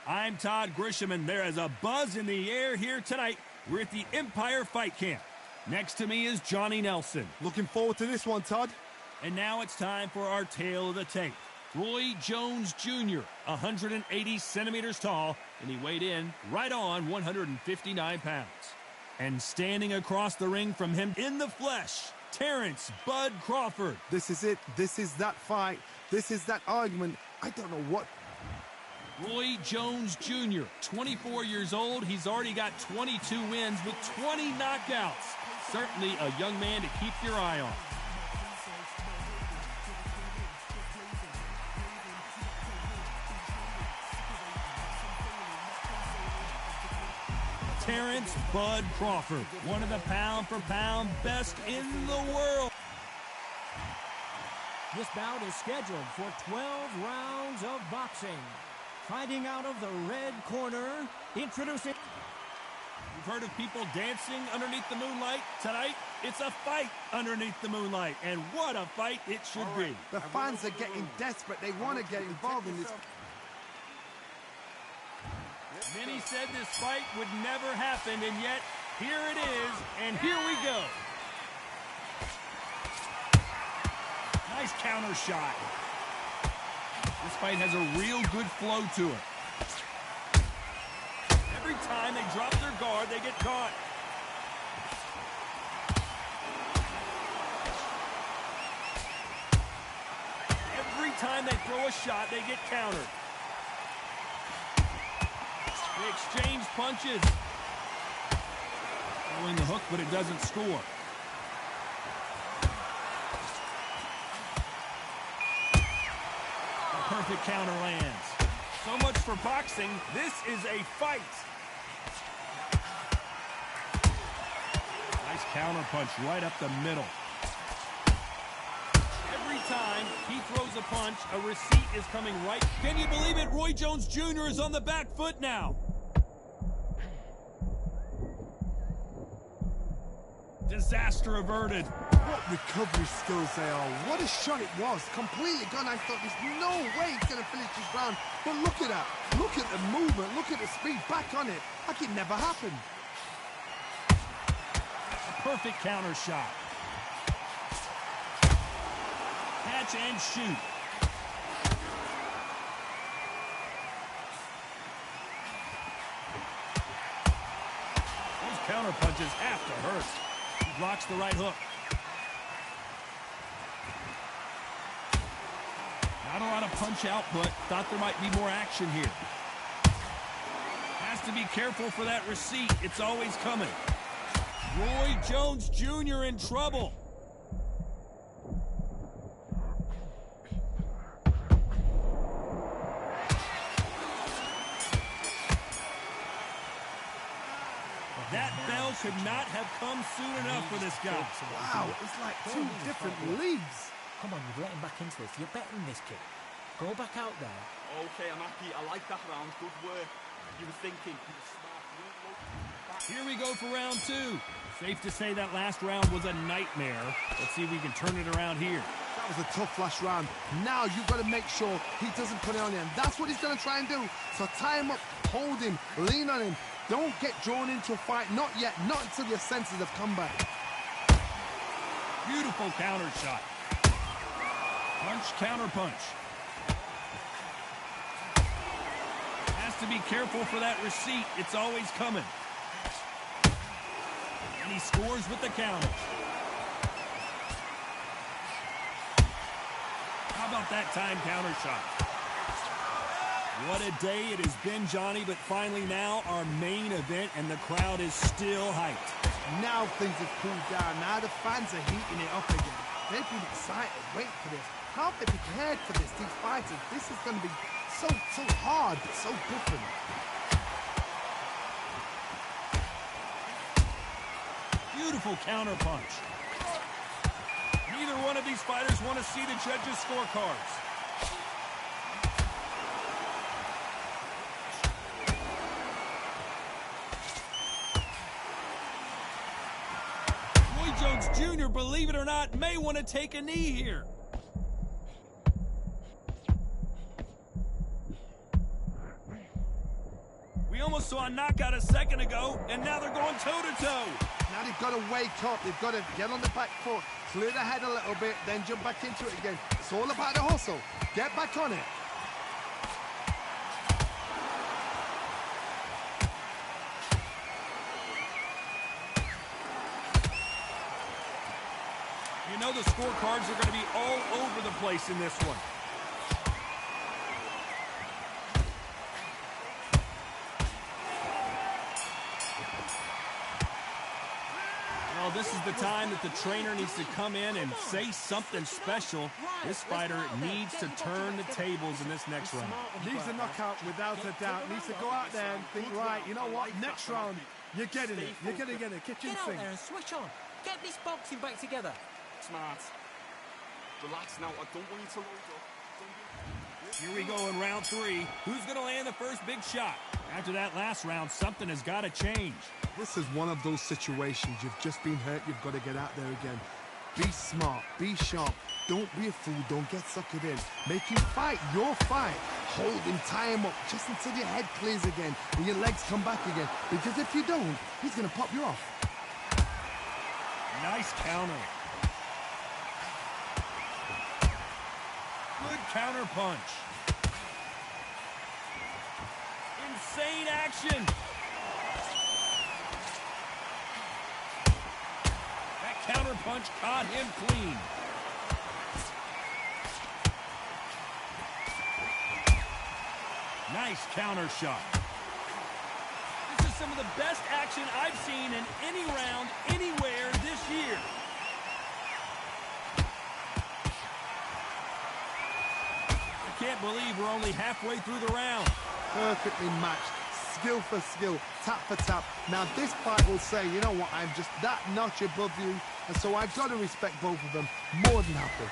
I'm Todd Grisham, and there is a buzz in the air here tonight. We're at the Empire Fight Camp. Next to me is Johnny Nelson. Looking forward to this one, Todd. And now it's time for our tale of the tape. Roy Jones Jr., 180 centimeters tall, and he weighed in right on 159 pounds. And standing across the ring from him in the flesh, Terrence Bud Crawford. This is it. This is that fight. This is that argument. I don't know what. Roy Jones Jr., 24 years old. He's already got 22 wins with 20 knockouts. Certainly a young man to keep your eye on. Terrence Bud Crawford, one of the pound-for-pound best in the world. This bout is scheduled for 12 rounds of boxing. Fighting out of the red corner, introducing... You've heard of people dancing underneath the moonlight? Tonight, it's a fight underneath the moonlight. And what a fight it should be. The fans are getting desperate. They want to get involved in this. Many said this fight would never happen, and yet, here it is, and here we go. Nice counter shot. This fight has a real good flow to it. Every time they drop their guard, they get caught. Every time they throw a shot, they get countered. They exchange punches. Throwing the hook, but it doesn't score. A perfect counter lands. So much for boxing. This is a fight. Nice counter punch right up the middle. Every time he throws a punch, a receipt is coming right. Can you believe it? Roy Jones Jr. is on the back foot now. Disaster averted. What recovery skills they are. What a shot it was. Completely gone. I thought there's no way he's going to finish this round. But look at that. Look at the movement. Look at the speed. Back on it. Like it never happened. A perfect counter shot. Catch and shoot. Those counter punches have to hurt. He blocks the right hook. Not a lot of punch output. Thought there might be more action here. Has to be careful for that receipt. It's always coming. Roy Jones Jr. in trouble. That bell could not have come soon enough for this guy. Wow, it's like two different leagues. Come on, you've let him back into this. You're betting this kid. Go back out there. Okay, I'm happy. I like that round. Good work. You were thinking. You were smart. Here we go for round two. Safe to say that last round was a nightmare. Let's see if we can turn it around here. That was a tough last round. Now you've got to make sure he doesn't put it on you. And that's what he's going to try and do. So tie him up, hold him, lean on him. Don't get drawn into a fight. Not yet. Not until your senses have come back. Beautiful counter shot. Punch, counter punch. Has to be careful for that receipt. It's always coming. And he scores with the counter. How about that time counter shot? What a day it has been, Johnny, but finally now our main event, and the crowd is still hyped. Now things have cooled down. Now the fans are heating it up again. They've been excited, waiting for this. How have they prepared for this, these fighters? This is going to be so hard, but so different. Beautiful counter punch. Neither one of these fighters want to see the judges' scorecards. Roy Jones Jr., believe it or not, may want to take a knee here. saw a knockout a second ago, and now they're going toe-to-toe. Now they've got to wake up. They've got to get on the back foot, clear the head a little bit, then jump back into it again. It's all about the hustle. Get back on it. You know the scorecards are going to be all over the place in this one. Well, this is the time that the trainer needs to come in and say something special. This fighter needs to turn the tables in this next round. Needs a knockout without a doubt. Needs to go out there and think, right, you know what, next round, you're getting it. You're going to get it. Kitchen Get out sink. there and switch on. Get this boxing back together. Smart. Relax now. I don't want you to load up. Here we go in round 3. Who's going to land the first big shot? After that last round, something has got to change. This is one of those situations. You've just been hurt. You've got to get out there again. Be smart. Be sharp. Don't be a fool. Don't get suckered in. Make him fight your fight. Hold him, tie him up, just until your head clears again and your legs come back again. Because if you don't, he's going to pop you off. Nice counter. Good counter punch. Insane action. That counter punch caught him clean. Nice counter shot. This is some of the best action I've seen in any round, anywhere this year. I can't believe we're only halfway through the round. Perfectly matched, skill for skill, tap for tap. Now this fight will say, you know what, I'm just that notch above you, and so I've got to respect both of them more than happy.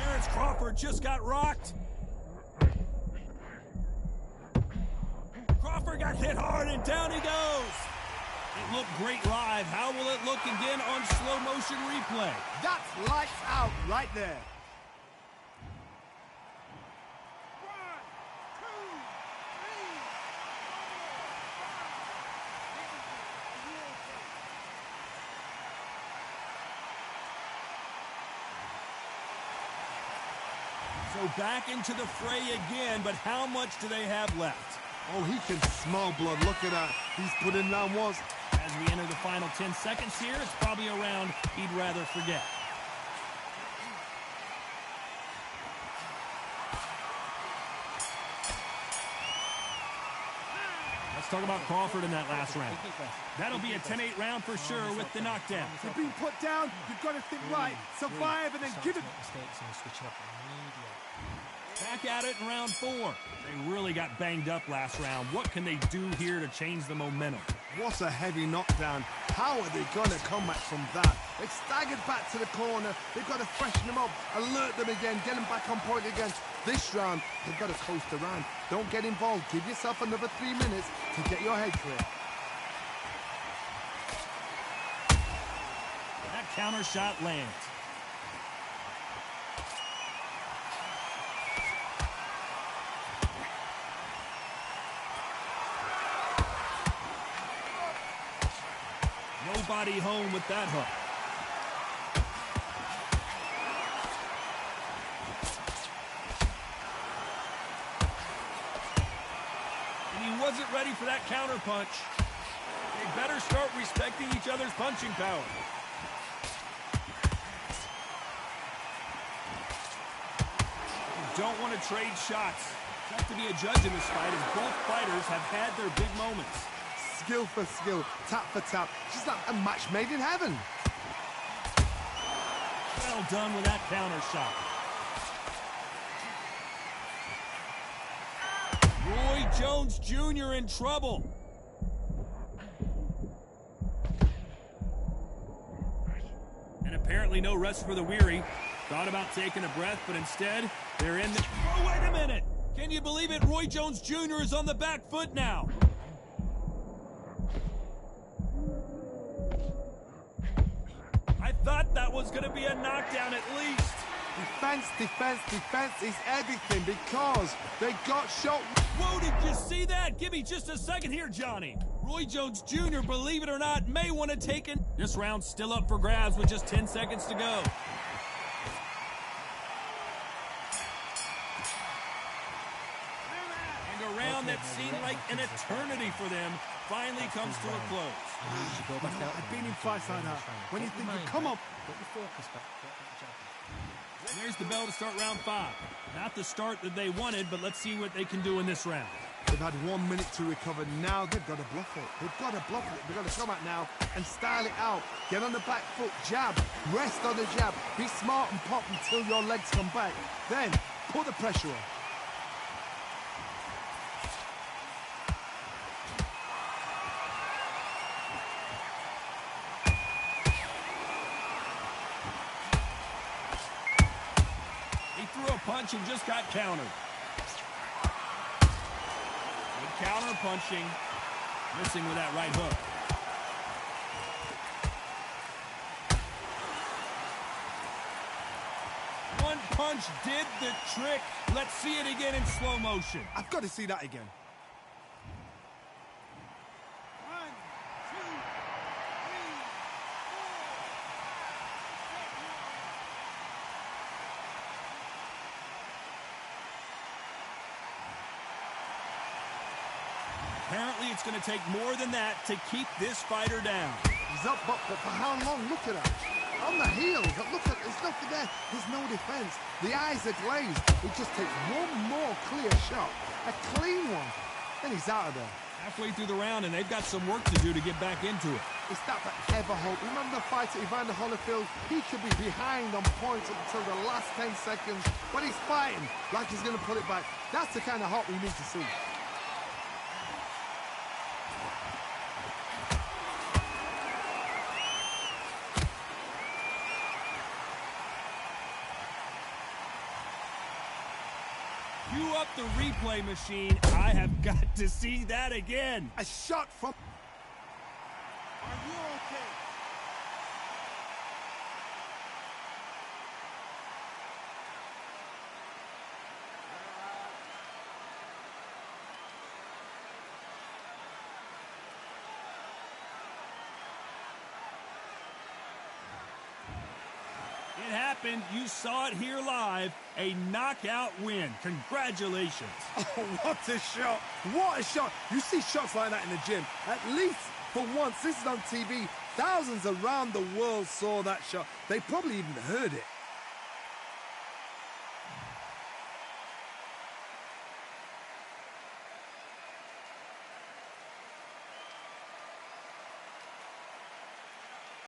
Terrence Crawford just got rocked. Crawford got hit hard and down he goes. It looked great live. How will it look again on slow motion replay? That's lights out right there. So back into the fray again, but how much do they have left? Oh, he can smell blood. Look at that. He's put in round one. As we enter the final 10 seconds here, it's probably a round he'd rather forget. Let's talk about Crawford in that last round. That'll be a 10-8 round for sure with the knockdown. You've been put down, you've got to think right, survive and then give it. Back at it in round 4. They really got banged up last round. What can they do here to change the momentum? What a heavy knockdown. How are they going to come back from that? They've staggered back to the corner. They've got to freshen them up, alert them again, get them back on point again. This round, they've got to coast around. Don't get involved. Give yourself another 3 minutes to get your head clear. That counter shot lands. Nobody home with that hook. And he wasn't ready for that counter punch. They better start respecting each other's punching power. You don't want to trade shots. Tough to be a judge in this fight as both fighters have had their big moments. Skill for skill, tap for tap. Just like a match made in heaven. Well done with that counter shot. Roy Jones Jr. in trouble. And apparently no rest for the weary. Thought about taking a breath, but instead, they're in the... Oh, wait a minute! Can you believe it? Roy Jones Jr. is on the back foot now. I thought that was going to be a knockdown at least. Defense, defense, defense is everything because they got shot. Whoa, did you see that? Give me just a second here, Johnny. Roy Jones Jr., believe it or not, may want to take it. This round's still up for grabs with just 10 seconds to go. And a round that seemed like an eternity for them finally comes to a close. I've been in fights like that. When you think, come on. There's the bell to start round 5. Not the start that they wanted, but let's see what they can do in this round. They've had 1 minute to recover. Now they've got to bluff it. They've got to bluff it. They've got to come out now and style it out. Get on the back foot, jab, rest on the jab. Be smart and pop until your legs come back. Then put the pressure on. Threw a punch and just got countered. Good counter punching. Missing with that right hook. One punch did the trick. Let's see it again in slow motion. I've got to see that again. Apparently, it's going to take more than that to keep this fighter down. He's up, but for how long? Look at that. On the heel, but look at, there's nothing there. There's no defense. The eyes are glazed. It just takes one more clear shot. A clean one. Then he's out of there. Halfway through the round, and they've got some work to do to get back into it. It's that ever hope. Remember the fight at Evander Holyfield? He could be behind on points up until the last 10 seconds, but he's fighting like he's going to put it back. That's the kind of hope we need to see. Cue up the replay machine. I have got to see that again. A shot from... Are you okay? It happened. You saw it here live. A knockout win. Congratulations. Oh, what a shot. What a shot. You see shots like that in the gym. At least for once, this is on TV. Thousands around the world saw that shot. They probably even heard it.